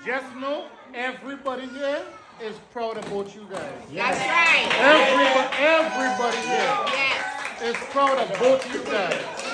just know everybody here is proud about you guys. That's right. Everybody here Yes. is proud of both you guys.